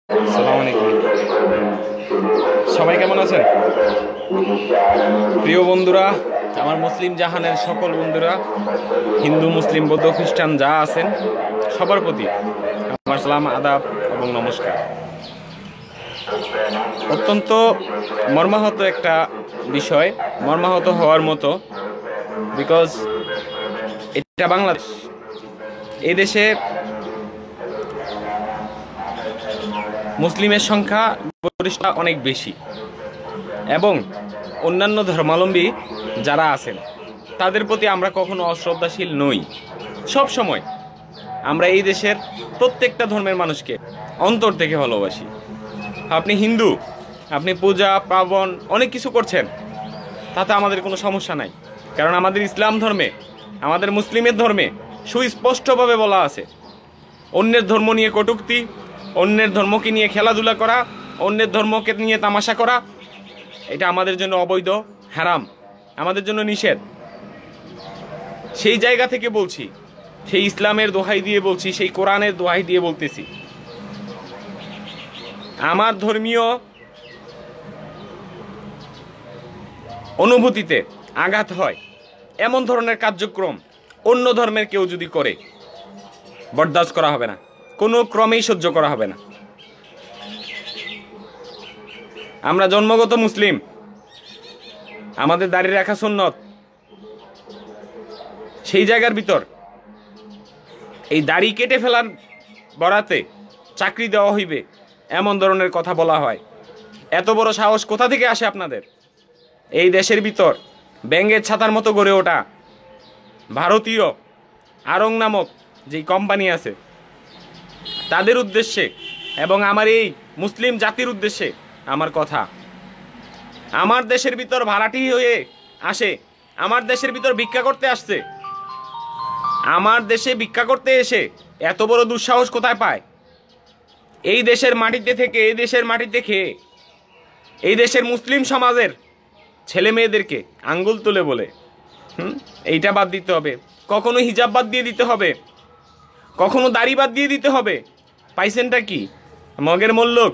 আসসালামু আলাইকুম। সবাই কেমন আছেন? প্রিয় বন্ধুরা, আমার মুসলিম জাহানের সকল বন্ধুরা, হিন্দু মুসলিম বৌদ্ধ খ্রিস্টান যা আছেন সবার প্রতি আমার সালাম, আদাব এবং নমস্কার। অত্যন্ত মর্মাহত একটা বিষয়, মর্মাহত হওয়ার মতো, বিকজ এটা বাংলাদেশ। এই দেশে মুসলিমের সংখ্যা গরিষ্ঠ অনেক বেশি এবং অন্যান্য ধর্মাবলম্বী যারা আছেন তাদের প্রতি আমরা কখনো অশ্রদ্ধাশীল নই। সব সময় আমরা এই দেশের প্রত্যেকটা ধর্মের মানুষকে অন্তর থেকে ভালোবাসি। আপনি হিন্দু, আপনি পূজা পার্বণ অনেক কিছু করছেন, তাতে আমাদের কোনো সমস্যা নাই, কারণ আমাদের ইসলাম ধর্মে, আমাদের মুসলিমের ধর্মে সুস্পষ্টভাবে বলা আছে, অন্যের ধর্ম নিয়ে কটূক্তি, অন্যের ধর্মকে নিয়ে খেলাধুলা করা, অন্যের ধর্মকে নিয়ে তামাশা করা, এটা আমাদের জন্য অবৈধ, হারাম, আমাদের জন্য নিষেধ। সেই জায়গা থেকে বলছি, সেই ইসলামের দোহাই দিয়ে বলছি, সেই কোরআনের দোহাই দিয়ে বলতেছি, আমার ধর্মীয় অনুভূতিতে আঘাত হয় এমন ধরনের কার্যক্রম অন্য ধর্মের কেউ যদি করে, বরদাস্ত করা হবে না, কোনো ক্রমেই সহ্য করা হবে না। আমরা জন্মগত মুসলিম, আমাদের দাড়ি রাখা সুন্নত, সেই জায়গার ভিতর এই দাড়ি কেটে ফেলার বরাতে চাকরি দেওয়া হইবে এমন ধরনের কথা বলা হয়। এত বড় সাহস কোথা থেকে আসে আপনাদের? এই দেশের ভিতর ব্যাঙের ছাতার মতো গড়ে ওঠা ভারতীয় আরং নামক যেই কোম্পানি আছে, তাদের উদ্দেশ্যে এবং আমার এই মুসলিম জাতির উদ্দেশ্যে আমার কথা, আমার দেশের ভিতর ভাড়াটি হয়ে আসে, আমার দেশের ভিতর ভিক্ষা করতে আসছে, আমার দেশে ভিক্ষা করতে এসে এত বড় দুঃসাহস কোথায় পায়? এই দেশের মাটিতে থেকে, এই দেশের মাটিতে খেয়ে, এই দেশের মুসলিম সমাজের ছেলে মেয়েদেরকে আঙ্গুল তুলে বলে এইটা বাদ দিতে হবে, কখনো হিজাব বাদ দিয়ে দিতে হবে, কখনো দাড়ি বাদ দিয়ে দিতে হবে। পাইছেনটা কি? মগের মল্লুক।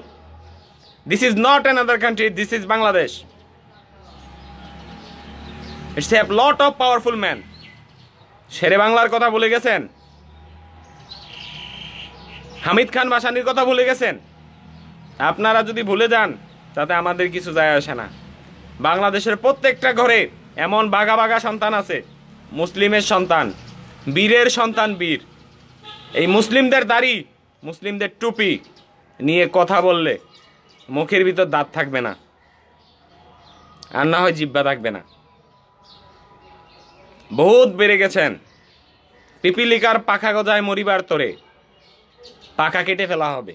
This is not another country, this is Bangladesh. It's a lot of powerful man. শেরে বাংলার কথা ভুলে গেছেন? হামিদ খান ভাসানীর কথা ভুলে গেছেন? আপনারা যদি ভুলে যান তাতে আমাদের কিছু যায় আসে না। বাংলাদেশের প্রত্যেকটা ঘরে এমন বাঘা বাঘা সন্তান আছে, মুসলিমের সন্তান, বীরের সন্তান, বীর। এই মুসলিমদের দাড়ি, মুসলিমদের টুপি নিয়ে কথা বললে মুখের ভিতর দাঁত থাকবে না, আর না হয় জিহ্বা থাকবে না। বহুত বেড়ে গেছেন। পিপিলিকার পাখা গজায় মরিবার তরে, পাখা কেটে ফেলা হবে।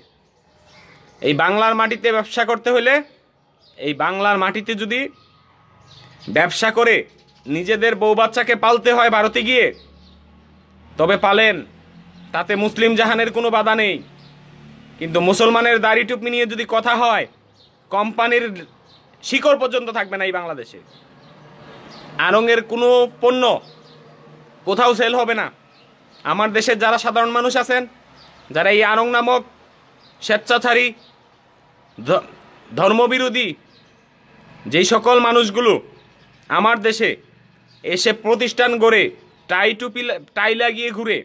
এই বাংলার মাটিতে ব্যবসা করতে হলে, এই বাংলার মাটিতে যদি ব্যবসা করে নিজেদের বউ বাচ্চাকে পালতে হয় ভারতে গিয়ে, তবে পালেন, তাতে মুসলিম জাহানের কোনো বাধা নেই। কিন্তু মুসলমানের দাড়ি টুপি নিয়ে যদি কথা হয়, কোম্পানির শিকড় পর্যন্ত থাকবে না এই বাংলাদেশে। আড়ংয়ের কোনো পণ্য কোথাও সেল হবে না। আমার দেশের যারা সাধারণ মানুষ আছেন, যারা এই আড়ং নামক স্বেচ্ছাচারী ধর্মবিরোধী যেই সকল মানুষগুলো আমার দেশে এসে প্রতিষ্ঠান গড়ে টাই লাগিয়ে ঘুরে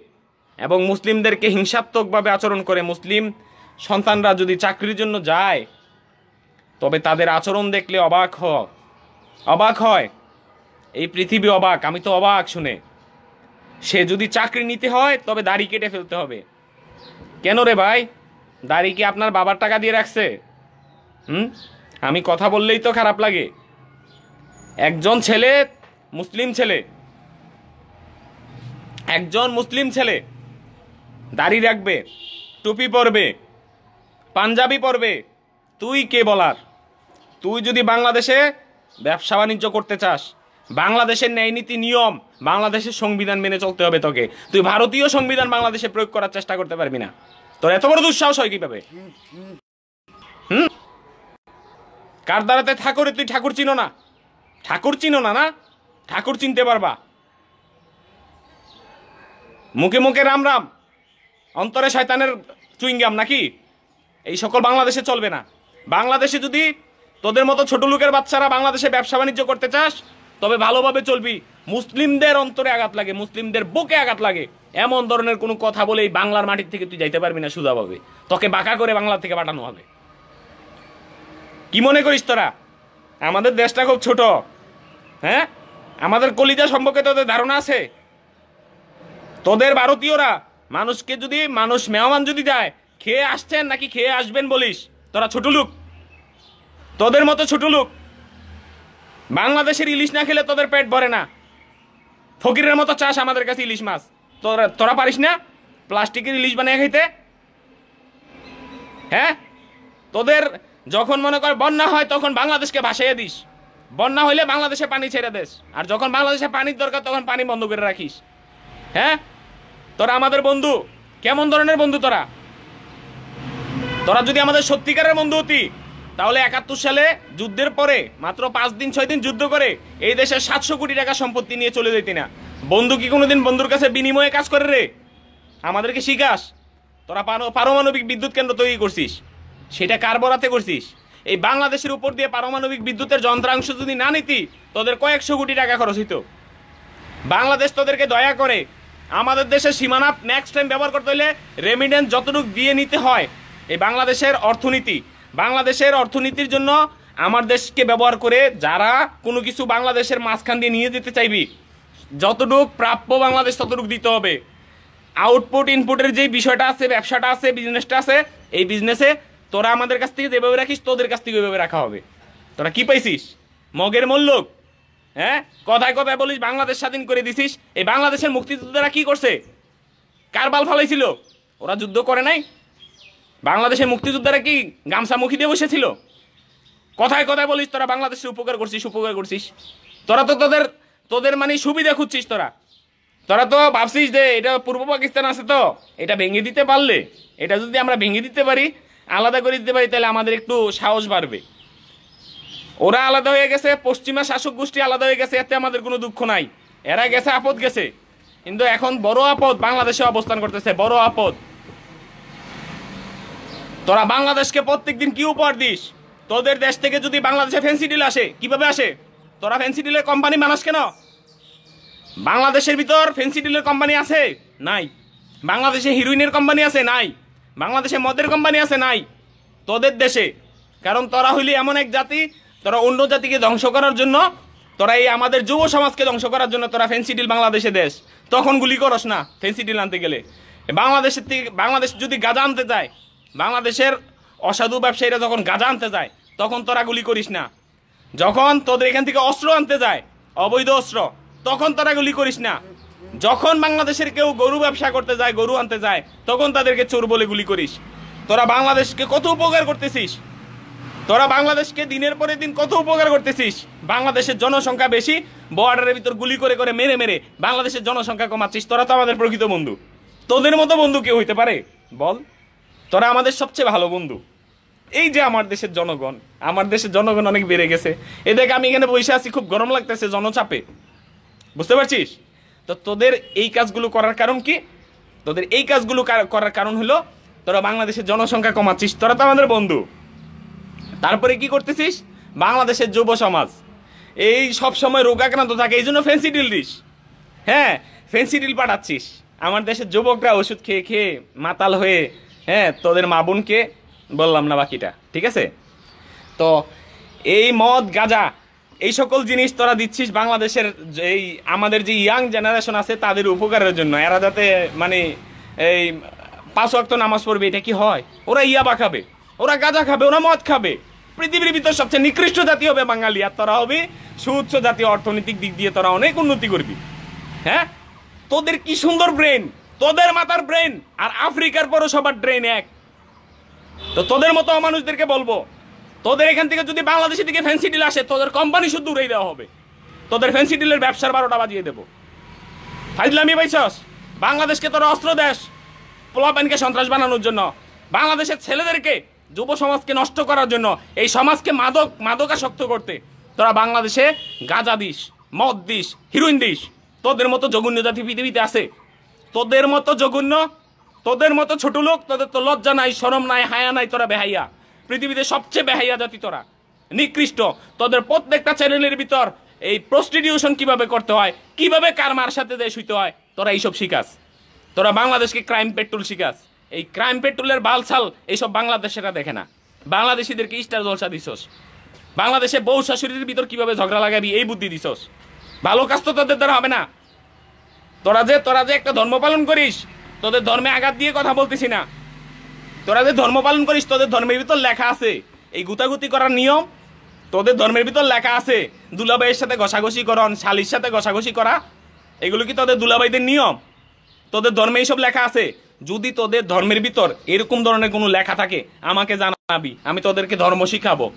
এবং মুসলিমদেরকে হিংসাত্মকভাবে আচরণ করে, মুসলিম সন্তানরা যদি চাকরির জন্য যায় তবে তাদের আচরণ দেখলে অবাক হয়। এই পৃথিবী অবাক, আমি তো অবাক শুনে। সে যদি চাকরি নিতে হয় তবে দাড়ি কেটে ফেলতে হবে। কেন রে ভাই? দাড়ি কি আপনার বাবার টাকা দিয়ে রাখছে? আমি কথা বললেই তো খারাপ লাগে। একজন ছেলে, মুসলিম ছেলে, একজন মুসলিম ছেলে দাড়ি রাখবে, টুপি পরবে, পাঞ্জাবি পরবে, তুই কে বলার? তুই যদি বাংলাদেশে ব্যবসা বাণিজ্য করতে চাস, বাংলাদেশের ন্যায় নীতি নিয়ম, বাংলাদেশের সংবিধান মেনে চলতে হবে তোকে। তুই ভারতীয় সংবিধান বাংলাদেশে প্রয়োগ করার চেষ্টা করতে পারবি না। তোর এত বড় দুঃসাহস হয় কিভাবে? কার দ্বারাতে ঠাকুরে? তুই ঠাকুর চিনো না? ঠাকুর চিনো না? না, ঠাকুর চিনতে পারবা। মুখে মুখে রাম রাম, অন্তরে শয়তানের চুইংগাম নাকি? এই সকল বাংলাদেশে চলবে না। বাংলাদেশে যদি তোদের মতো ছোট লোকের বাচ্চারা বাংলাদেশে ব্যবসা বাণিজ্য করতে চাস তবে ভালোভাবে চলবি। মুসলিমদের অন্তরে আঘাত লাগে, মুসলিমদের বুকে আঘাত লাগে এমন ধরনের কোনো কথা বলে এই বাংলার মাটির থেকে তুই যাইতে পারবি না সোজাভাবে। তোকে বাঁকা করে বাংলা থেকে পাঠানো হবে। কি মনে করিস তোরা আমাদের দেশটা খুব ছোট? হ্যাঁ, আমাদের কলিজা সম্পর্কে তোদের ধারণা আছে? তোদের ভারতীয়রা মানুষকে যদি মেহমান যদি যায় খেয়ে আসছেন নাকি খেয়ে আসবেন বলিস, তোরা ছোট লোক, তোদের মতো ছোট লোক। বাংলাদেশের ইলিশ না খেলে তোদের পেট ভরে না। ফকিরের মতো চাষ আমাদের কাছে ইলিশ মাছ, তোরা পারিস না প্লাস্টিকের ইলিশ বানিয়ে খাইতে? হ্যাঁ, তোদের যখন মনে কর বন্যা হয় তখন বাংলাদেশকে ভাসাইয়ে দিস, বন্যা হইলে বাংলাদেশে পানি ছেড়ে দেস, আর যখন বাংলাদেশে পানির দরকার তখন পানি বন্ধ করে রাখিস। হ্যাঁ, তোরা আমাদের বন্ধু, কেমন ধরনের বন্ধু তোরা? তোরা যদি আমাদের সত্যিকারের বন্ধু হতি তাহলে 71 সালে যুদ্ধের পরে মাত্র 5 দিন 6 দিন যুদ্ধ করে এই দেশের 700 কোটি টাকা সম্পত্তি নিয়ে চলে যেতি না। বন্ধু কি কোনোদিন বন্ধুর কাছে বিনিময়ে কাজ করে রে? আমাদেরকে শিখাস? তোরা পারমাণবিক বিদ্যুৎ কেন্দ্র তৈরি করছিস, সেটা কার বরাতে করছিস? এই বাংলাদেশের উপর দিয়ে পারমাণবিক বিদ্যুতের যন্ত্রাংশ যদি না নিতি তোদের কয়েকশো কোটি টাকা খরচ হইতো। বাংলাদেশ তোদেরকে দয়া করে আমাদের দেশের সীমানা নেক্সট টাইম ব্যবহার করতে হলে রেমিডেন্স যতটুকু দিয়ে নিতে হয়, এই বাংলাদেশের অর্থনীতির জন্য আমার দেশকে ব্যবহার করে যারা কোনো কিছু বাংলাদেশের মাঝখান দিয়ে নিয়ে যেতে চাইবি, যতটুক প্রাপ্য বাংলাদেশ ততটুকু দিতে হবে। আউটপুট ইনপুটের যে বিষয়টা আছে, ব্যবসাটা আছে, বিজনেসটা আছে, এই বিজনেসে তোরা আমাদের কাছ থেকে যেভাবে রাখিস তোদের কাছ থেকে ওইভাবে রাখা হবে। তোরা কি পাইছিস? মগের মল্লক। হ্যাঁ, কথায় কথায় বলিস বাংলাদেশ স্বাধীন করে দিছিস। এই বাংলাদেশের মুক্তিযোদ্ধারা কি করছে? কার বাল ফালাইছিল? ওরা যুদ্ধ করে নাই? বাংলাদেশের মুক্তিযোদ্ধারা কি গামছা মুখী দিয়ে বসেছিল? কথায় কথায় বলিস তোরা বাংলাদেশের উপকার করছিস। তোরা তো তোদের মানে সুবিধা খুঁজছিস। তোরা তো ভাবছিস যে এটা পূর্ব পাকিস্তান আছে, তো এটা ভেঙে দিতে পারলে, এটা যদি আমরা ভেঙে দিতে পারি, আলাদা করে দিতে পারি, তাহলে আমাদের একটু সাহস বাড়বে। ওরা আলাদা হয়ে গেছে, পশ্চিমা শাসক গোষ্ঠী আলাদা হয়ে গেছে, এতে আমাদের কোনো দুঃখ নাই। এরা গেছে, আপদ গেছে, কিন্তু এখন বড় আপদ বাংলাদেশে অবস্থান করতেছে, বড় আপদ। তোরা বাংলাদেশকে প্রত্যেকদিন কি উপহার দিস? তোদের দেশ থেকে যদি বাংলাদেশে ফ্যান্সি ডিল আসে, কিভাবে আসে? তোরা ফ্যান্সি ডিলের কোম্পানি বানাস কেন? বাংলাদেশের ভিতর ফ্যান্সি ডিলের কোম্পানি আছে? নাই। বাংলাদেশে হিরোইনের কোম্পানি আছে? নাই। বাংলাদেশে মদের কোম্পানি আছে? নাই। তোদের দেশে, কারণ তোরা হইলি এমন এক জাতি, তোরা অন্য জাতিকে ধ্বংস করার জন্য, তোরা এই আমাদের যুব সমাজকে ধ্বংস করার জন্য তোরা ফ্যান্সি ডিল বাংলাদেশে দেশ, তখন গুলি করস না ফ্যান্সি ডিল আনতে গেলে। বাংলাদেশ যদি গাঁজা আনতে যায়, বাংলাদেশের অসাধু ব্যবসায়ীরা যখন গাঁজা আনতে যায় তখন তোরা গুলি করিস না। যখন তোদের এখান থেকে অস্ত্র আনতে যায়, অবৈধ অস্ত্র, তখন তোরা গুলি করিস না। যখন বাংলাদেশের কেউ গরু ব্যবসা করতে যায়, গরু আনতে যায়, তখন তাদেরকে চোর বলে গুলি করিস। তোরা বাংলাদেশকে কত উপকার করতেছিস? তোরা বাংলাদেশকে দিনের পরে দিন কত উপকার করতেছিস? বাংলাদেশের জনসংখ্যা বেশি, বর্ডারের ভিতর গুলি করে করে মেরে মেরে বাংলাদেশের জনসংখ্যা কমাচ্ছিস। তোরা তো আমাদের প্রকৃত বন্ধু। তোদের মতো বন্ধু কেউ হইতে পারে বল? তোরা আমাদের সবচেয়ে ভালো বন্ধু। এই যে আমার দেশের জনগণ অনেক বেড়ে গেছে। এদেরকে আমি এখানে বসে আছি, খুব গরম লাগতেছে জনচাপে, বুঝতে পারছিস? তো তোদের এই কাজগুলো করার কারণ কি? তোদের এই কাজগুলো করার কারণ হলো তোরা বাংলাদেশের জনসংখ্যা কমাচ্ছিস। তোরা তো আমাদের বন্ধু। তারপরে কি করতেছিস? বাংলাদেশের যুব সমাজ এই সব সময় রোগাক্রান্ত থাকে, এই জন্য ফ্যান্সি ডিল দিস। হ্যাঁ, ফ্যান্সি ডিল পাঠাচ্ছিস। আমার দেশের যুবকরা ওষুধ খেয়ে খেয়ে মাতাল হয়ে, হ্যাঁ, তোদের মা বোনকে বললাম না বাকিটা, ঠিক আছে? তো এই মদ গাঁজা এই সকল জিনিস তোরা দিচ্ছিস বাংলাদেশের এই আমাদের যে ইয়াং জেনারেশন আছে তাদের উপকারের জন্য। এরা যাতে মানে এই 5 ওয়াক্ত নামাজ পড়বে, এটা কি হয়? ওরা ইয়াবা খাবে, ওরা গাঁজা খাবে, ওরা মদ খাবে। পৃথিবীর ভিতর সবচেয়ে নিকৃষ্ট জাতি হবে বাঙালি, আর তোরা হবে সুউচ্চ জাতীয়। অর্থনৈতিক দিক দিয়ে তোরা অনেক উন্নতি করবি। হ্যাঁ, তোদের কি সুন্দর ব্রেন, তোদের মাথার ব্রেন আর আফ্রিকার পৌরসভার ব্রেন এক। তো তোদের মতো মানুষদেরকে বলবো, তোদের এখান থেকে যদি বাংলাদেশের দিকে ফ্যান্সি ডিল আসে, তোদের কোম্পানি শুধু উড়িয়ে দেওয়া হবে। তোদের ফ্যান্সি ডিলের ব্যবসার 12টা বাজিয়ে দেবো। ফাইজলামি পাইছস? বাংলাদেশকে তোরা অস্ত্র দেশ পোলাপানকে সন্ত্রাস বানানোর জন্য, বাংলাদেশের ছেলেদেরকে যুব সমাজকে নষ্ট করার জন্য, এই সমাজকে মাদকাসক্ত করতে তোরা বাংলাদেশে গাঁজা দিস, মদ দিস, হিরোইন দিস। তোদের মতো জঘন্য জাতি পৃথিবীতে আছে? তোদের মতো জঘন্য তোদের মতো ছোট লোক, তোদের তো লজ্জা নাই, শরম নাই, হায়া নাই, তোরা বেহাইয়া, পৃথিবীতে সবচেয়ে বেহাইয়া জাতি তোরা, নিকৃষ্ট। তোদের প্রত্যেকটা চ্যানেলের ভিতর এই প্রস্টিটিউশন কিভাবে করতে হয়, কিভাবে কার মার সাথে দিয়ে শুইতে হয়, তোরা এইসব শিখাস। তোরা বাংলাদেশকে ক্রাইম পেট্রোল শিখাস। এই ক্রাইম পেট্রোলের বালছাল এইসব বাংলাদেশেরা দেখে না। বাংলাদেশিদেরকে স্টার জলসা দিছস, বাংলাদেশে বউ শাশুড়ির ভিতর কিভাবে ঝগড়া লাগাবি এই বুদ্ধি দিছস। ভালো কাজ তো তোদের দ্বারা হবে না। তোরা যে একটা ধর্ম পালন করিস, তোদের ধর্মে আঘাত দিয়ে কথা বলতেছি না, তোরা যে ধর্ম পালন করিস তোদের ধর্মের ভিতর লেখা আছে এই গুতাগুতি করার নিয়ম, তোদের ধর্মের ভিতর লেখা আছে দুলাভাইয়ের সাথে ঘষাঘষি করন, শালির সাথে ঘষাঘষি করা, এগুলো কি তোদের দুলাভাইদের নিয়ম? তোদের ধর্মে এইসব লেখা আছে? যদি তোদের ধর্মের ভিতর এরকম ধরনের কোনো লেখা থাকে আমাকে জানাবি, আমি তোদেরকে ধর্ম শিখাবো।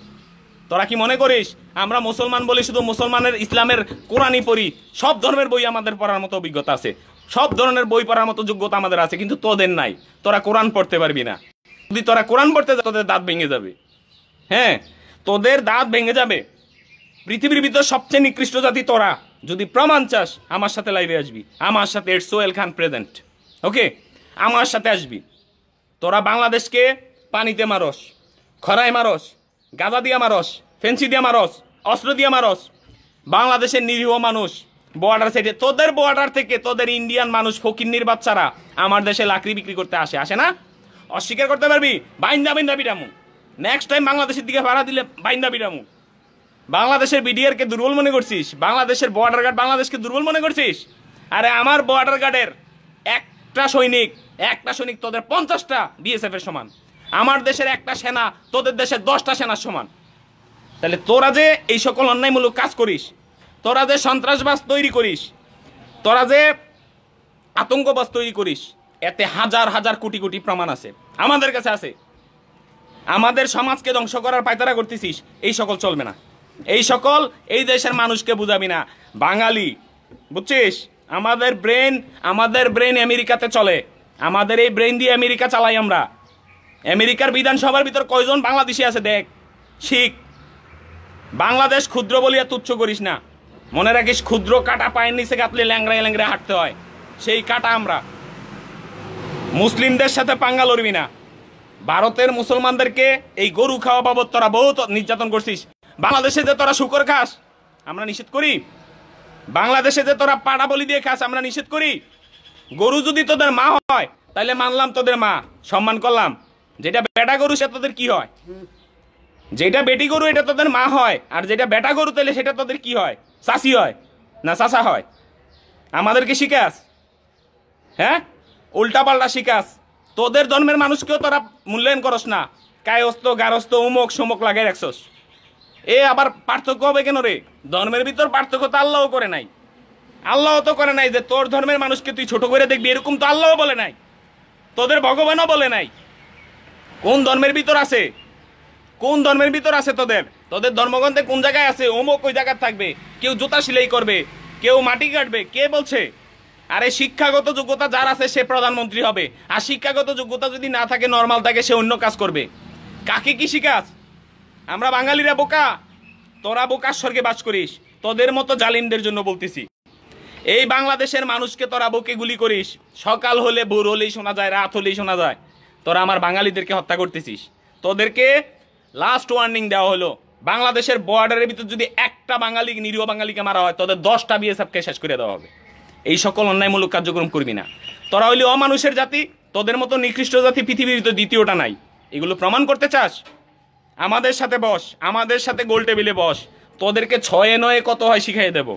তোরা কি মনে করিস আমরা মুসলমান বলে শুধু মুসলমানের ইসলামের কোরআনই পড়ি? সব ধর্মের বই আমাদের পড়ার মতো অভিজ্ঞতা আছে, সব ধরনের বই পড়ার মতো যোগ্যতা আমাদের আছে, কিন্তু তোদের নাই। তোরা কোরআন পড়তে পারবি না। যদি তোরা কোরআন পড়তে যা তোদের দাঁত ভেঙে যাবে। হ্যাঁ, তোদের দাঁত ভেঙে যাবে। পৃথিবীর ভিতর সবচেয়ে নিকৃষ্ট জাতি তোরা। যদি প্রমাণ চাস আমার সাথে লাইভে আসবি, আমার সাথে সোহেল খান প্রেজেন্ট, ওকে? আমার সাথে আসবি। তোরা বাংলাদেশকে পানিতে মারস, খরায় মারস, গাঁজা দিয়া মারস, ফেন্সি দিয়া মারস, অস্ত্র দিয়া মারস। বাংলাদেশের নিরীহ মানুষ বর্ডার সাইডে, তোদের বর্ডার থেকে তোদের ইন্ডিয়ান মানুষ ফকিন্নির বাচ্চারা আমার দেশে লাকড়ি বিক্রি করতে আসে না? অস্বীকার করতে পারবি? বাইন্দা বিরামু। নেক্সট টাইম বাংলাদেশের দিকে ভাড়া দিলে বাইন্দা বিরামু। বাংলাদেশের বিডিআরকে দুর্বল মনে করছিস? বাংলাদেশের বর্ডার গার্ড বাংলাদেশকে দুর্বল মনে করছিস? আরে আমার বর্ডার গার্ডের একটা সৈনিক তোদের 50টা বিএসএফ এর সমান। আমার দেশের একটা সেনা তোদের দেশের 10টা সেনার সমান। তাহলে তোরা যে এই সকল অন্যায়মূলক কাজ করিস, তোরা যে সন্ত্রাসবাদ তৈরি করিস, তোরা যে আতঙ্কবাদ তৈরি করিস, এতে হাজার হাজার কোটি কোটি প্রমাণ আছে, আমাদের কাছে আছে। আমাদের সমাজকে ধ্বংস করার পায়তারা করতেছিস, এই সকল চলবে না। এই সকল এই দেশের মানুষকে বুঝাবি না। বাঙালি, বুঝছিস? আমাদের ব্রেন আমেরিকাতে চলে। আমাদের এই ব্রেন দিয়ে আমেরিকা চালাই আমরা। আমেরিকার বিধানসভার ভিতর কয়জন বাংলাদেশি আছে দেখ, শিখ। বাংলাদেশ ক্ষুদ্র বলিয়া তুচ্ছ করিস না। মনে রাখিস, ক্ষুদ্র কাটা পায়ের নিচে গাতলে ল্যাংড়ায় ল্যাংড়ায় হাঁটতে হয়, সেই কাটা আমরা। মুসলিমদের সাথে পাঙ্গা লড়বি না। ভারতের মুসলমানদেরকে এই গরু খাওয়া বাবদ তোরা বহুত নির্যাতন করছিস। বাংলাদেশে যে তোরা শুকর খাস আমরা নিষেধ করি? বাংলাদেশে যে তোরা পাড়া বলি দিয়ে খাস আমরা নিষেধ করি? গরু যদি তোদের মা হয় তাহলে মানলাম তোদের মা, সম্মান করলাম। যেটা বেটা গরু সে তোদের কি হয়? যেটা বেটি গরু এটা তোদের মা হয়, আর যেটা বেটা গরু তাহলে সেটা তোদের কি হয়? চাষি হয় না চাষা হয়? আমাদেরকে শিখাস? হ্যাঁ, উল্টা পাল্টা শিখাস। তোদের ধর্মের মানুষকেও তোরা মূল্যায়ন করস না। কায়স্ত গারস্ত উমক সমক লাগাই রাখছস। এ আবার পার্থক্য হবে কেন রে? ধর্মের ভিতর পার্থক্য তো আল্লাহও করে নাই। আল্লাহ তো করে নাই যে তোর ধর্মের মানুষকে তুই ছোট করে দেখবি, এরকম তো আল্লাহও বলে নাই, তোদের ভগবানও বলে নাই। কোন ধর্মের ভিতর আছে? কোন ধর্মের ভিতর আছে তোদের ধর্মগ্রন্থে কোন জায়গায় আছে অমুক ওই জায়গায় থাকবে? কেউ জুতা সেলাই করবে, কেউ মাটি কাটবে, কে বলছে? আরে শিক্ষাগত যোগ্যতা যার আছে সে প্রধানমন্ত্রী হবে, আর শিক্ষাগত যোগ্যতা যদি না থাকে, নর্মাল থাকে, সে অন্য কাজ করবে। কাকে কি শিখাস? আমরা বাঙালিরা বোকা, তোরা বোকার স্বর্গে বাস করিস। তোদের মতো জালিমদের জন্য বলতেছি। এই বাংলাদেশের মানুষকে তোরা বুকে গুলি করিস, সকাল হলে ভোর হলেই শোনা যায়, রাত হলেই শোনা যায়। তোরা আমার বাঙালিদেরকে হত্যা করতেছিস। তোদেরকে লাস্ট ওয়ার্নিং দেওয়া হলো, বাংলাদেশের বর্ডারের ভিতর যদি একটা বাঙালি, নিরীহ বাঙালিকে মারা হয়, তোদের 10টা বিএসএফকে শেষ করে দেওয়া হবে। এই সকল অন্যায়মূলক কার্যক্রম করবি না। তোরা হইলে অমানুষের জাতি, তোদের মতো নিকৃষ্ট জাতি পৃথিবীর ভিতর দ্বিতীয়টা নাই। এগুলো প্রমাণ করতে চাস? আমাদের সাথে বস, আমাদের সাথে গোল টেবিলে বস, তোদেরকে 6-9 কত হয় শিখাই দেব।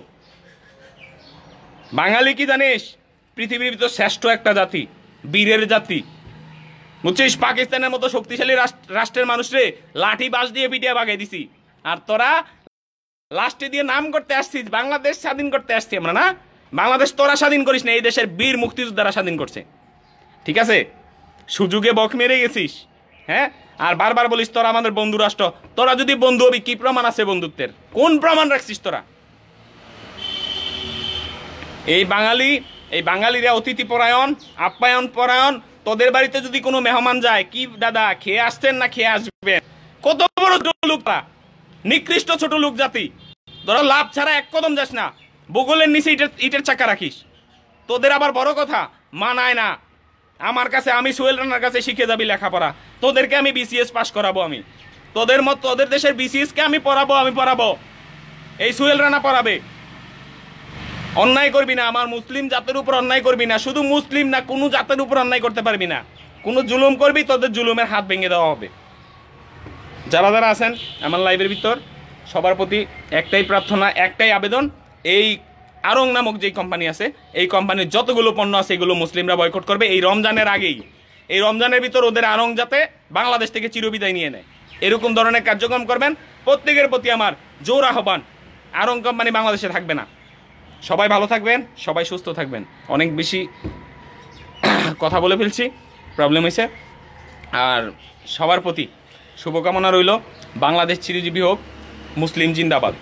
বাঙালি কি জানিস? পৃথিবীর ভিতর শ্রেষ্ঠ একটা জাতি, বীরের জাতি, বুঝছিস? পাকিস্তানের মতো শক্তিশালী রাষ্ট্রের মানুষরে লাঠি বাঁশ দিয়ে পিটিয়ে বাগাই দিছি, আর তোরা লাস্টে দিয়ে নাম করতে আসছিস বাংলাদেশ স্বাধীন করতে আসছি আমরা। না, বাংলাদেশ তোরা স্বাধীন করিস না, এই দেশের বীর মুক্তিযোদ্ধারা স্বাধীন করছে। ঠিক আছে, সুযোগে বক মেরে গেছিস। হ্যাঁ, আর বারবার বলিস তোরা আমাদের বন্ধু রাষ্ট্র। তোরা যদি বন্ধু হবি, কি প্রমাণ আছে বন্ধুত্বের? কোন প্রমাণ রাখছিস তোরা? এই বাঙালিরা অতিথি পরায়ণ, আপ্যায়ন পরায়ণ। তোদের বাড়িতে যদি কোনো মেহমান যায়, কি দাদা খেয়ে আসছেন না খেয়ে আসবেন? কত বড় লোকটা, নিকৃষ্ট ছোট লোক জাতি। তোরা লাভ ছাড়া এক কদম যাস না, বগলের নিচে ইটের চাকা রাখিস। তোদের আবার বড় কথা মানায় না। আমার কাছে, আমি সোহেল রানার কাছে শিখে যাবি লেখাপড়া। তোদেরকে আমি বিসিএস পাস করাবো, আমি তোদের দেশের বিসিএসকে আমি পড়াবো। এই সোহেল রানা পড়াবে। অন্যায় করবি না, আমার মুসলিম জাতের উপর অন্যায় করবি না। শুধু মুসলিম না, কোনো জাতের উপর অন্যায় করতে পারবি না। কোনো জুলুম করবি, তোদের জুলুমের হাত ভেঙে দেওয়া হবে। যারা যারা আছেন আমার লাইভের ভিতর, সবার প্রতি একটাই প্রার্থনা, একটাই আবেদন, এই আরং নামক যেই কোম্পানি আছে, এই কোম্পানির যতগুলো পণ্য আছে এগুলো মুসলিমরা বয়কট করবে এই রমজানের আগেই। এই রমজানের ভিতর ওদের আরং যাতে বাংলাদেশ থেকে চিরবিদায় নিয়ে নেয়, এরকম ধরনের কার্যক্রম করবেন। প্রত্যেকের প্রতি আমার জোর আহ্বান, আরং কোম্পানি বাংলাদেশে থাকবে না। সবাই ভালো থাকবেন, সবাই সুস্থ থাকবেন। অনেক বেশি কথা বলে ফেলছি, প্রবলেম হয়েছে। আর সবার প্রতি শুভকামনা রইল, বাংলাদেশ চিরজীবী হোক, মুসলিম জিন্দাবাদ।